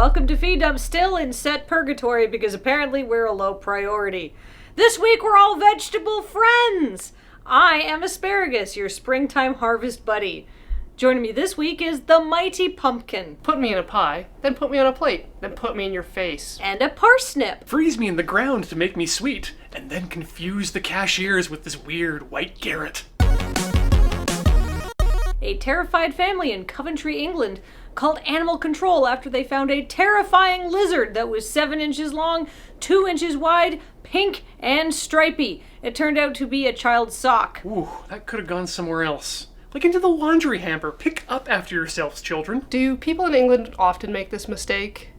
welcome to Feed Dump, still in set purgatory because apparently we're a low priority. This week we're all vegetable friends! I am Asparagus, your springtime harvest buddy. Joining me this week is the mighty pumpkin. Put me in a pie, then put me on a plate, then put me in your face. And a parsnip. Freeze me in the ground to make me sweet, and then confuse the cashiers with this weird white Garrett. A terrified family in Coventry, England, called animal control after they found a terrifying lizard that was 7 inches long, 2 inches wide, pink, and stripy. It turned out to be a child's sock. Ooh, that could have gone somewhere else. Like into the laundry hamper. Pick up after yourselves, children. Do people in England often make this mistake?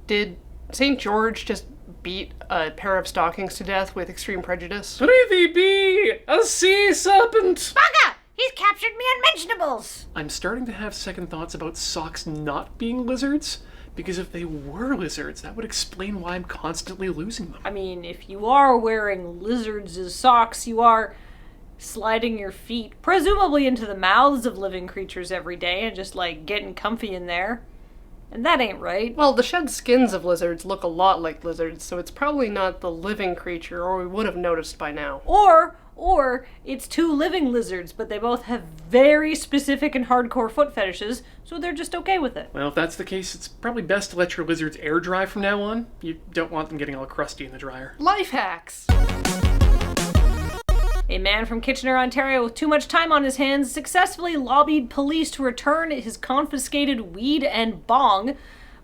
Did St. George just beat a pair of stockings to death with extreme prejudice? Prithee be, a sea serpent! Bugger! He's captured me on vegetables! I'm starting to have second thoughts about socks not being lizards, because if they were lizards, that would explain why I'm constantly losing them. I mean, if you are wearing lizards as socks, you are sliding your feet, presumably into the mouths of living creatures every day and just, getting comfy in there. And that ain't right. Well, the shed skins of lizards look a lot like lizards, so it's probably not the living creature, or we would have noticed by now. Or it's two living lizards, but they both have very specific and hardcore foot fetishes, so they're just okay with it. Well, if that's the case, it's probably best to let your lizards air dry from now on. You don't want them getting all crusty in the dryer. Life hacks! A man from Kitchener, Ontario with too much time on his hands successfully lobbied police to return his confiscated weed and bong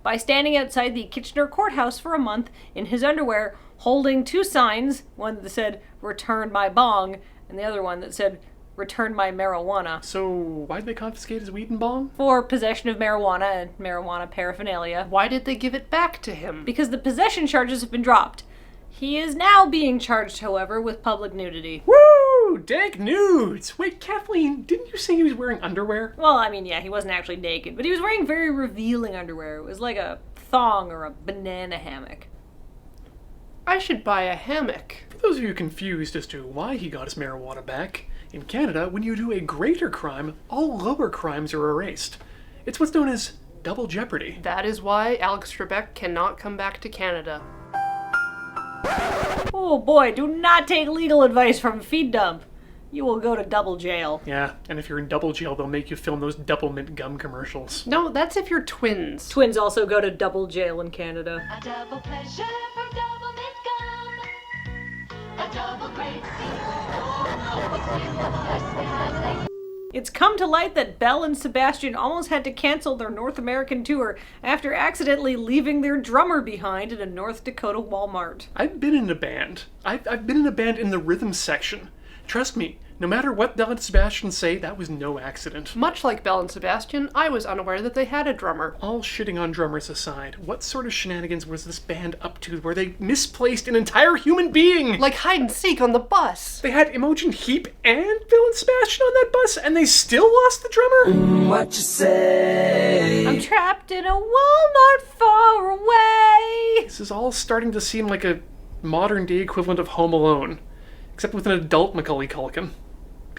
by standing outside the Kitchener courthouse for a month in his underwear, holding two signs, one that said, "Return my bong," and the other one that said, "Return my marijuana." So, why'd they confiscate his weed and bong? For possession of marijuana and marijuana paraphernalia. Why did they give it back to him? Because the possession charges have been dropped. He is now being charged, however, with public nudity. Woo! Dank nudes! Wait, Kathleen, didn't you say he was wearing underwear? Well, I mean, yeah, he wasn't actually naked, but he was wearing very revealing underwear. It was like a thong or a banana hammock. I should buy a hammock. For those of you confused as to why he got his marijuana back, in Canada, when you do a greater crime, all lower crimes are erased. It's what's known as double jeopardy. That is why Alex Trebek cannot come back to Canada. Oh boy, do not take legal advice from Feed Dump. You will go to double jail. Yeah, and if you're in double jail, they'll make you film those double mint gum commercials. No, that's if you're twins. Twins also go to double jail in Canada. A double pleasure from double mint gum. A double great scene. It's come to light that Belle and Sebastian almost had to cancel their North American tour after accidentally leaving their drummer behind in a North Dakota Walmart. I've been in a band. I've been in a band in the rhythm section. Trust me, no matter what Belle and Sebastian say, that was no accident. Much like Belle and Sebastian, I was unaware that they had a drummer. All shitting on drummers aside, what sort of shenanigans was this band up to where they misplaced an entire human being? Like hide and seek on the bus. They had Imogen Heap and Belle and Sebastian on that bus, and they still lost the drummer? What you say? I'm trapped in a Walmart far away. This is all starting to seem like a modern-day equivalent of Home Alone, except with an adult Macaulay Culkin.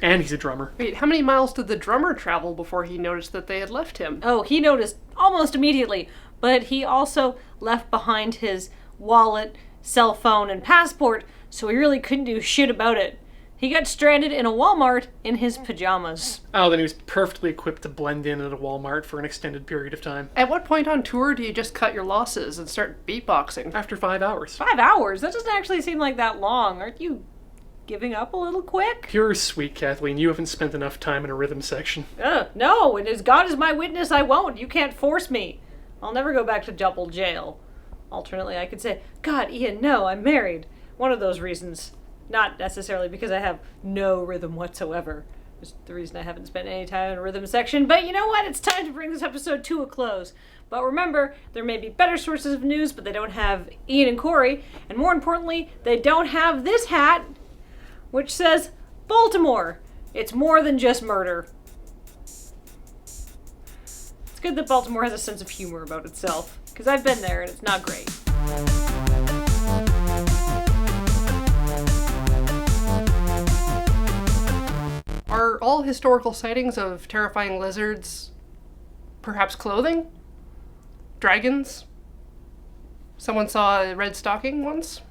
And he's a drummer. Wait, how many miles did the drummer travel before he noticed that they had left him? Oh, he noticed almost immediately, but he also left behind his wallet, cell phone, and passport, so he really couldn't do shit about it. He got stranded in a Walmart in his pajamas. Oh, then he was perfectly equipped to blend in at a Walmart for an extended period of time. At what point on tour do you just cut your losses and start beatboxing? After 5 hours. 5 hours? That doesn't actually seem like that long. Aren't you giving up a little quick? You're sweet, Kathleen. You haven't spent enough time in a rhythm section. No, and as God is my witness, I won't. You can't force me. I'll never go back to double jail. Alternately, I could say, God, Ian, no, I'm married. One of those reasons. Not necessarily because I have no rhythm whatsoever. It's the reason I haven't spent any time in a rhythm section. But you know what? It's time to bring this episode to a close. But remember, there may be better sources of news, but they don't have Ian and Corey. And more importantly, they don't have this hat, which says, Baltimore. It's more than just murder. It's good that Baltimore has a sense of humor about itself, because I've been there and it's not great. Are all historical sightings of terrifying lizards perhaps clothing? Dragons? Someone saw a red stocking once?